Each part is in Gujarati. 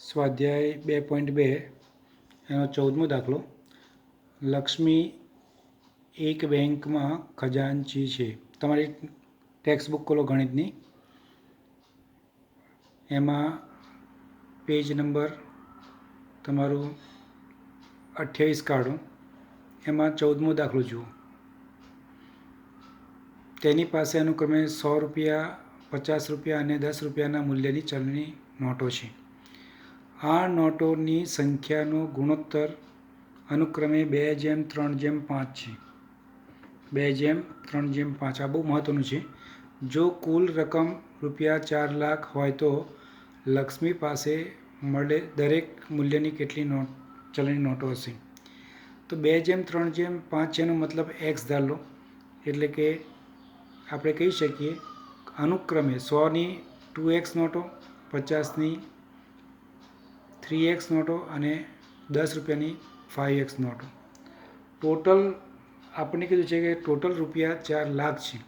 સ્વાધ્યાય 2.2 એનો 14મો દાખલો. લક્ષ્મી એક બેંકમાં ખજાનચી છે. તમારી ટેક્સ્ટ બુક ખોલો ગણિતની, એમાં પેજ નંબર તમારું 28 કાઢો, એમાં 14મો દાખલો જુઓ. તેની પાસે અનુક્રમે 100 રૂપિયા, 50 રૂપિયા અને 10 રૂપિયાના મૂલ્યની ચલણી નોટો છે. આ નોટોની સંખ્યાનો ગુણોત્તર અનુક્રમે 2:3:5 છે. 2:3:5 આ બહુ મહત્ત્વનું છે. જો કુલ રકમ રૂપિયા 4 લાખ હોય તો લક્ષ્મી પાસે મળે દરેક મૂલ્યની કેટલી ચલણી નોટો હશે? તો 2:3:5 છે એનો મતલબ એક્સ ધાર લો, એટલે કે આપણે કહી શકીએ અનુક્રમે 100ની 2x નોટો, 50ની 3x નોટો અને 10 રૂપિયાની 5x નોટો. ટોટલ આપણે કીધું છે કે ટોટલ રૂપિયા 4 લાખ છે.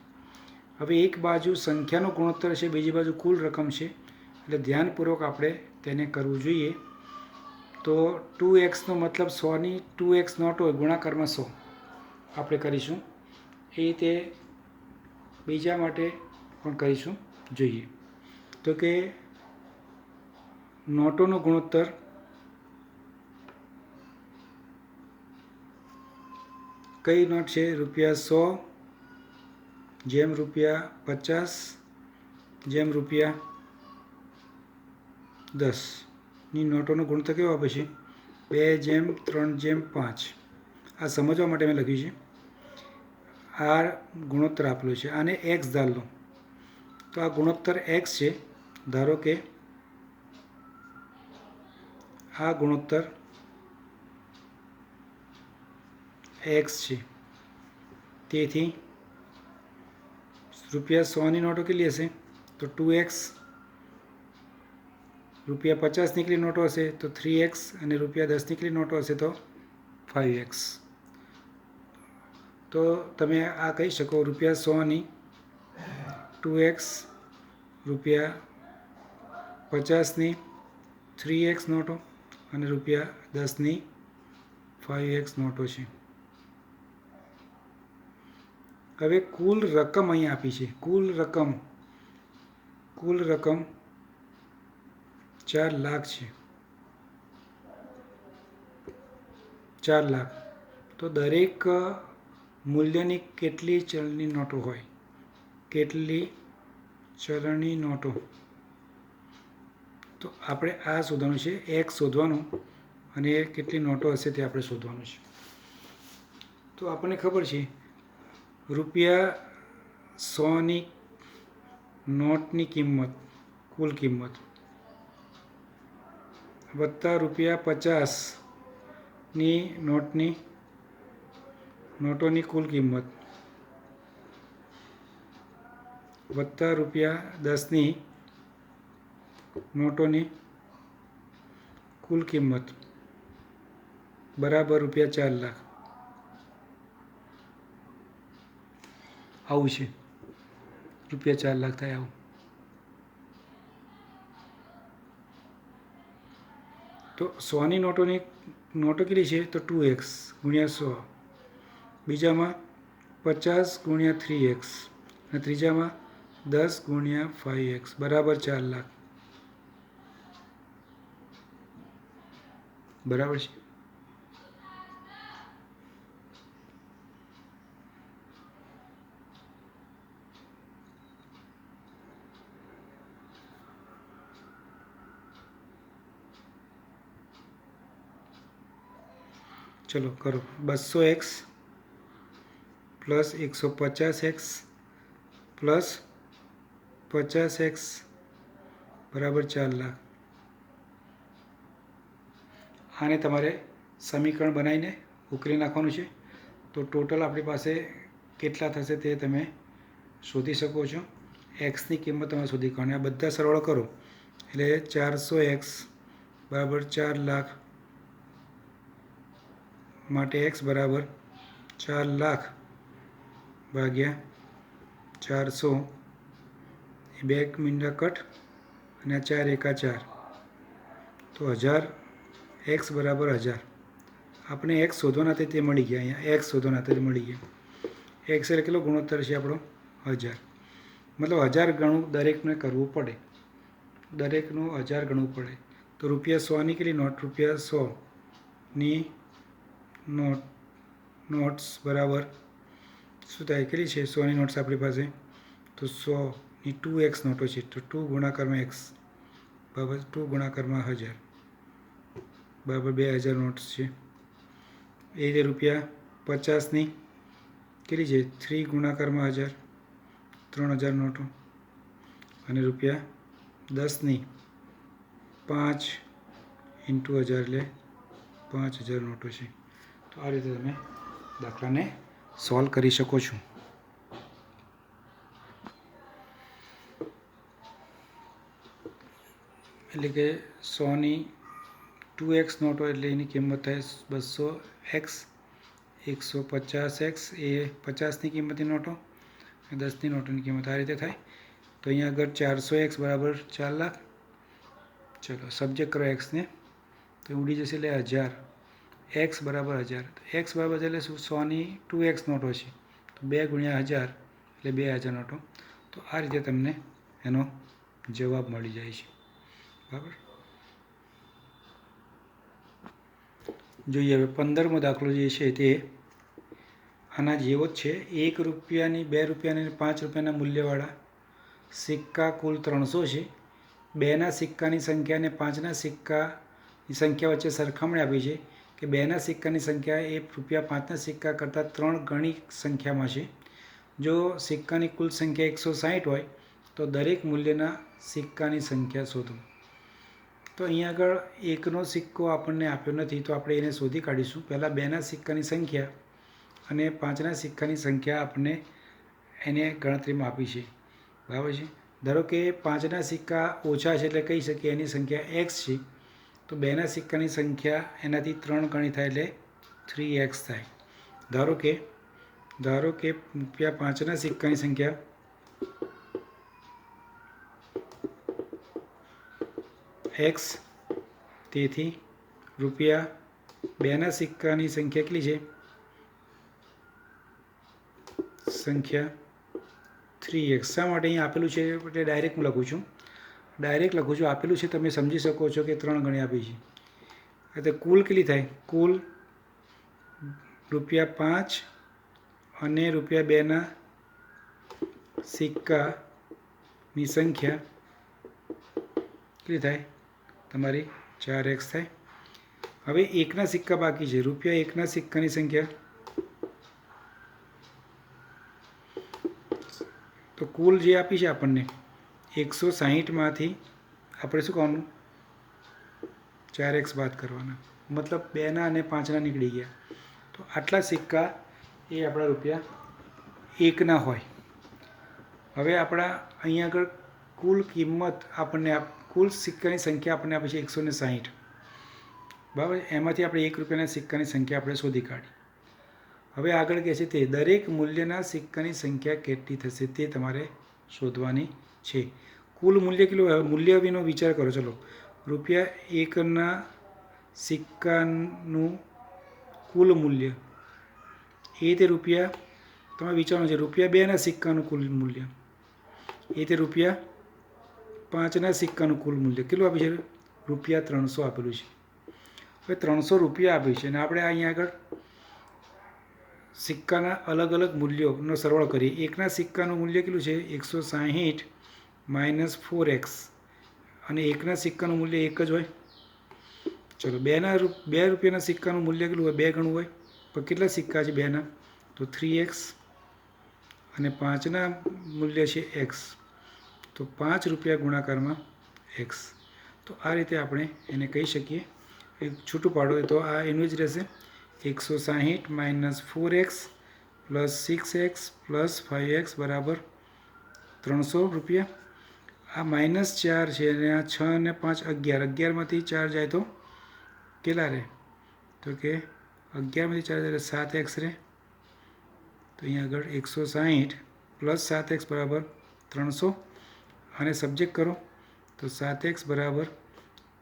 હવે એક બાજુ સંખ્યાનો ગુણોત્તર છે, બીજી બાજુ કુલ રકમ છે, એટલે ધ્યાનપૂર્વક આપણે તેને કરવું જોઈએ. તો 2xનો મતલબ 100ની 2x નોટો ગુણાકારમાં 100 આપણે કરીશું. એ રીતે બીજા માટે પણ કરીશું જોઈએ. તો કે નોટોનો ગુણોત્તર કઈ નોટ છે? રૂપિયા 100 જેમ રૂપિયા 50 જેમ રૂપિયા 10ની નોટોનો ગુણોત્તર કેવો આપે છે? 2:3:5. આ સમજવા માટે મેં લખ્યું છે. આ ગુણોત્તર આપેલો છે. આને એક્સ ધાર લો, તો આ ગુણોત્તર એક્સ છે. ધારો કે આ ગુણોત્તર એક્સ છે. તેથી રૂપિયા 100ની નોટો કેટલી હશે? તો 2x. રૂપિયા 50 નીકળી નોટો હશે તો 3x, અને રૂપિયા 10 નીકળી નોટો હશે તો 5x. તો તમે આ કહી શકો રૂપિયા 100ની 2x, રૂપિયા 50ની 3x નોટો અને રૂપિયા 10ની 5x નોટો છે. હવે કુલ રકમ અહીં આપી છે. કુલ રકમ 4 લાખ છે. 4 લાખ. તો દરેક મૂલ્યની કેટલી ચલણી નોટો હોય? કેટલી ચલણી નોટો? તો આપણે આ શોધવાનું છે, એક્સ શોધવાનું, અને કેટલી નોટો હશે તે આપણે શોધવાનું છે. તો આપણને ખબર છે રૂપિયા 100ની નોટની કિંમત, કુલ કિંમત, વત્તા રૂપિયા 50ની નોટોની કુલ કિંમત, વત્તા રૂપિયા 10ની નોટોની કુલ કિંમત બરાબર રૂપિયા 4 લાખ. આવું છે. રૂપિયા 4 લાખ થાય આવું. તો 100ની નોટો કેટલી છે? તો 2x ગુણ્યા 100. બીજામાં 50 ગુણ્યા 3x, અને ત્રીજામાં 10 ગુણ્યા 5x બરાબર 4 લાખ. બરાબર છે. ચલો કરો. 200x plus 150x plus 50x બરાબર 4 લાખ. આને તમારે સમીકરણ બનાવીને ઉકેલી નાખવાનું છે. તો ટોટલ આપણી પાસે કેટલા થશે તે તમે શોધી શકો છો. એક્સની કિંમત તમે શોધી કાઢો. આ બધા સરવાળો કરો એટલે 400x બરાબર 4 લાખ, માટે x બરાબર 4 લાખ ભાગ્યા 400, એ 2 મીંડા કટ, અને 4 એકા 4, તો 1000 એક્સ બરાબર 1000. આપણે એક્સ શોધવાના હતા તે મળી ગયા. અહીંયા એક્સ શોધવાના હતા તે મળી ગયા. એક્સ એટલે કેટલો ગુણોત્તર છે આપણો? 1000. મતલબ 1000 ગણું દરેકને કરવું પડે. દરેકનું 1000 ગણવું પડે. તો ₹100ની કેટલી નોટ? ₹100ની નોટ્સ બરાબર શું થાય? કેટલી છે 100ની નોટ્સ આપણી પાસે? તો 100ની 2x નોટો છે. તો 2 ગુણાકારમાં x બરાબર 2 ગુણાકારમાં 1000 બરાબર 2000 નોટ્સ છે. એ રીતે ₹50ની કેટલી છે? 3 ગુણાકારમાં 1000 3000 નોટો. અને ₹10ની 5 × 1000 એટલે 5000 નોટો છે. તો આ રીતે તમે દાખલાને સોલ્વ કરી શકો છો. એટલે કે 100ની 2x નોટો એટલે એની કિંમત થાય 200x. 150x એ 50ની કિંમતની નોટો અને 10ની નોટોની કિંમત આ રીતે થાય. તો અહીંયા આગળ 400x બરાબર 4 લાખ. ચલો સબ્જેક્ટ કરો એક્સને તો ઉડી જશે એટલે 1000. એક્સ બરાબર 1000. એક્સ બરાબર એટલે શું? 100ની 2x નોટો છે. તો 2 ગુણ્યા 1000 એટલે 2000 નોટો. તો આ રીતે તમને એનો જવાબ મળી જાય છે. બરાબર. જોઈએ હવે 15મો દાખલો જે છે તે આના જેવો જ છે. ₹1, ₹2 અને ₹5 મૂલ્યવાળા સિક્કા કુલ 300 છે. 2ના સિક્કાની સંખ્યા અને 5ના સિક્કાની સંખ્યા વચ્ચે સરખામણી આપી છે કે 2ના સિક્કાની સંખ્યા એ ₹5ના સિક્કા કરતાં 3 ગણી સંખ્યામાં છે. જો સિક્કાની કુલ સંખ્યા 160 હોય તો દરેક મૂલ્યના સિક્કાની સંખ્યા શોધો. તો અહીંયા આગળ એકનો સિક્કો આપણને આપ્યો નથી તો આપણે એને શોધી કાઢીશું. પહેલાં 2ના સિક્કાની સંખ્યા અને 5ના સિક્કાની સંખ્યા આપણને એને ગણતરીમાં આપી છે. બરાબર છે. ધારો કે 5ના સિક્કા ઓછા છે એટલે કહી શકીએ એની સંખ્યા x છે. તો 2ના સિક્કાની સંખ્યા એનાથી 3 ગણી થાય એટલે 3x થાય. ધારો કે 5ના સિક્કાની સંખ્યા x. તેથી ₹2ના સિક્કાની સંખ્યા કેટલી છે? સંખ્યા 3x. શા માટે અહીં આપેલું છે એટલે ડાયરેક્ટ હું લખું છું. આપેલું છે તમે સમજી શકો છો કે 3 ગણી આપી છે. એટલે કુલ કેટલી થાય? કુલ ₹5 અને ₹2ના સિક્કાની સંખ્યા કેટલી થાય? તમારી 4x થાય. હવે 1ના સિક્કા બાકી છે. ₹1ના સિક્કાની સંખ્યા તો કુલ જે આપી છે આપણને 160માંથી આપણે શું કરવાનું? 4x બાદ કરવાના. મતલબ 2ના અને 5ના નીકળી ગયા. તો આટલા સિક્કા એ આપણા ₹1ના હોય. હવે આપણા અહીંયા આગળ કુલ કિંમત આપણને કુલ સિક્કાની સંખ્યા આપણને આપી છે 160. બરાબર. એમાંથી આપણે ₹1ના સિક્કાની સંખ્યા આપણે શોધી કાઢી. હવે આગળ કહે છે તે દરેક મૂલ્યના સિક્કાની સંખ્યા કેટલી થશે તે તમારે શોધવાની છે. કુલ મૂલ્ય કેટલું? મૂલ્ય વિનો વિચાર કરો. ચલો ₹1ના સિક્કાનું કુલ મૂલ્ય એ તે તમે વિચારવાનું છે. ₹2ના સિક્કાનું કુલ મૂલ્ય એ તે ₹5ના સિક્કાનું કુલ મૂલ્ય કેટલું આપે છે? ₹300 આપેલું છે. હવે ₹300 આપે છે અને આપણે અહીંયા આગળ સિક્કાના અલગ અલગ મૂલ્યોનો સરવાળો કરીએ. 1ના સિક્કાનું મૂલ્ય કેટલું છે? 160 - 4x. અને 1ના સિક્કાનું મૂલ્ય 1 જ હોય. ચલો ₹2ના સિક્કાનું મૂલ્ય કેટલું હોય? 2 ગણું હોય. પણ કેટલા સિક્કા છે 2ના? તો 3x. અને 5ના મૂલ્ય છે x. તો ₹5 ગુણાકારમાં x. તો આ રીતે આપણે એને કહી શકીએ. છૂટું પાડો તો આ એનું જ રહેશે. 160 - 4x + 6x + 5x બરાબર ₹300. આ -4 છે અને આ 6 અને 5 11. 11માંથી 4 જાય તો કેટલા રહે? તો કે 11માંથી 4 જાય 7x રહે. તો અહીંયા આગળ 160 + 7x બરાબર 300. અને સબ્જેક્ટ કરો તો 7x બરાબર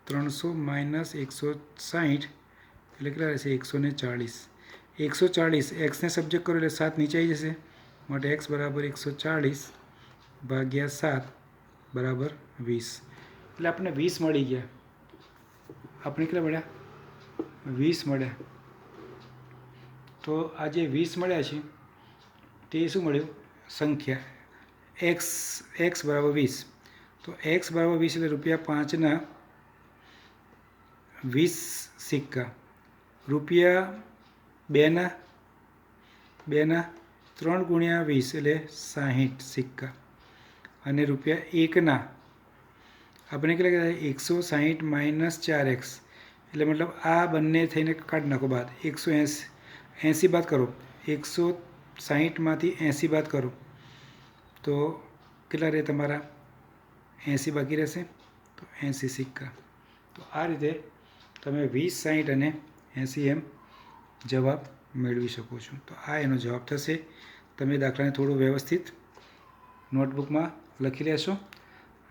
300 માઇનસ 160 એટલે કેટલા રહેશે? 140. 140 એક્સને સબ્જેક્ટ કરો એટલે 7 નીચે આવી જશે. માટે એક્સ બરાબર 140 ભાગ્યા 7 બરાબર 20. એટલે આપણને 20 મળી ગયા. આપણે કેટલા મળ્યા? 20 મળ્યા. તો આ જે 20 મળ્યા છે તે શું મળ્યું? સંખ્યા એક્સ બરાબર 20. તો એક્સ બરાબર 20 એટલે ₹5ના 20 સિક્કા, ₹2ના 3 ગુણ્યા 20 એટલે 60 સિક્કા, અને ₹1ના આપણે કેટલા કહેવાય? 160 માઇનસ 4x એટલે મતલબ આ બંને થઈને કાઢી નાખો બાદ. 180 બાદ કરો. 160માંથી 80 બાદ કરો તો કેટલા રહે તમારા? 80 બાકી રહેશે. તો 80 સિક્કા. તો આ રીતે તમે 20, 60 અને 80 એમ જવાબ મેળવી શકો છો. તો આ એનો જવાબ થશે. તમે દાખલાને થોડું વ્યવસ્થિત નોટબુકમાં લખી લેશો.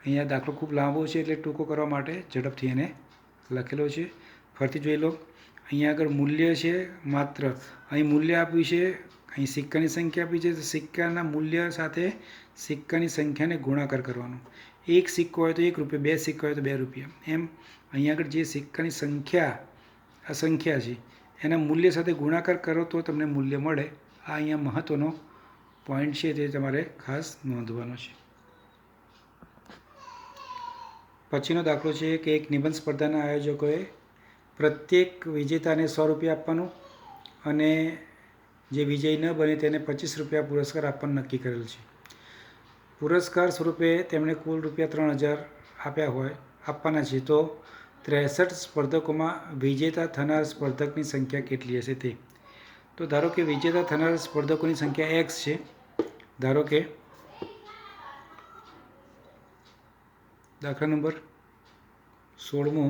અહીંયા દાખલો ખૂબ લાંબો છે એટલે ટૂંકો કરવા માટે ઝડપથી એને લખેલો છે. ફરીથી જોઈ લો. અહીંયા આગળ મૂલ્ય છે માત્ર. અહીં મૂલ્ય આપ્યું છે, અહીં સિક્કાની સંખ્યા આપી છે. તો સિક્કાના મૂલ્ય સાથે સિક્કાની સંખ્યાને ગુણાકાર કરવાનો. એક સિક્કો હોય તો ₹1, 2 સિક્કા હોય તો ₹2. એમ અહીંયા આગળ જે સિક્કાની સંખ્યા આ સંખ્યા છે એના મૂલ્ય સાથે ગુણાકાર કરો તો તમને મૂલ્ય મળે. આ અહીંયા મહત્ત્વનો પોઈન્ટ છે, તે તમારે ખાસ નોંધવાનો છે. પછીનો દાખલો છે કે એક નિબંધ સ્પર્ધાના આયોજકોએ પ્રત્યેક વિજેતાને ₹100 આપવાનું અને જે વિજયી ન બને તેને ₹25 પુરસ્કાર આપવાનું નક્કી કરેલ છે. પુરસ્કાર સ્વરૂપે તેમણે કુલ ₹3000 આપવાના છે. તો 63 સ્પર્ધકોમાં વિજેતા થનાર સ્પર્ધકની સંખ્યા કેટલી હશે તે? તો ધારો કે વિજેતા થનાર સ્પર્ધકોની સંખ્યા x છે. ધારો કે દાખલા નંબર 16મો,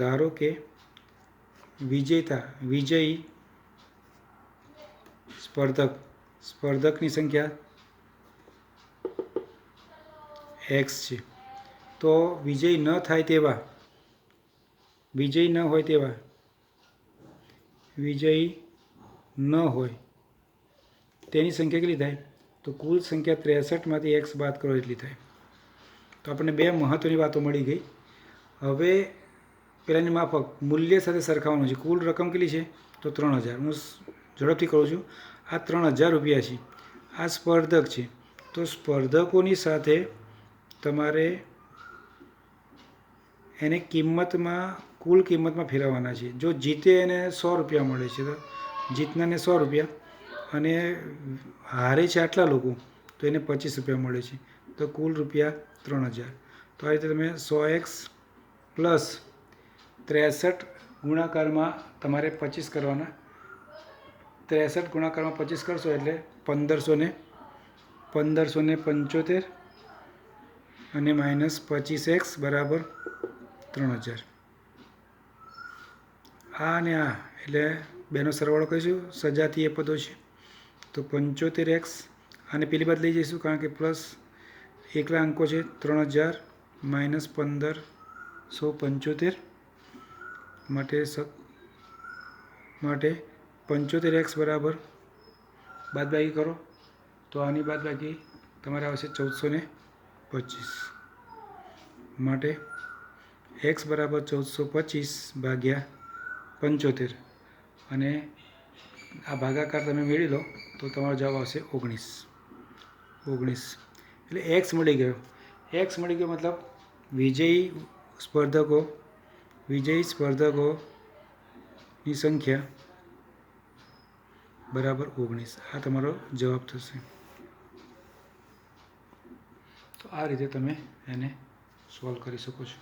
ધારો કે વિજયી સ્પર્ધકની સંખ્યા x છે. તો વિજયી ન હોય તેવા તેની સંખ્યા કેટલી થાય? તો કુલ સંખ્યા 63માંથી x બાદ કરો એટલી થાય. તો આપણને બે મહત્ત્વની વાતો મળી ગઈ. હવે પહેલાંની માફક મૂલ્ય સાથે સરખાવવાનું છે. કુલ રકમ કેટલી છે? તો 3000. હું ઝડપથી કહું છું. આ ₹3000 છે. આ સ્પર્ધક છે. તો સ્પર્ધકોની સાથે તમારે એને કુલ કિંમતમાં ફેરવવાના છે. જો જીતે એને ₹100 મળે છે તો જીતનારને ₹100, અને હારે છે આટલા લોકો તો એને ₹25 મળે છે. તો કુલ ₹3000. તો આ રીતે તમે 100x પ્લસ 63 ગુણાકારમાં તમારે 25 કરવાના. 63 ગુણાકારમાં 25 કરશો એટલે 1575 અને માઇનસ 25x બરાબર 3000. આ અને આ એટલે બેનો સરવાળો કરીશું. સજાતીય પદો છે તો 75x, અને પેલી બાદ લઈ જઈશું કારણ કે પ્લસ એકલા અંકો છે. 3000 માઇનસ 1575 માટે 75x બરાબર બાદબાકી કરો તો આની બાદબાકી તમારે આવશે 1425. માટે x બરાબર 1425 ભાગ્યા 75, અને આ ભાગાકાર તમે મેળવી લો તો તમારો જવાબ આવશે 19. એટલે x મળી ગયો. મતલબ વિજયી સ્પર્ધકોની સંખ્યા બરાબર 19. આ તમારો જવાબ થશે. તો આ રીતે તમે એને સોલ્વ કરી શકો છો.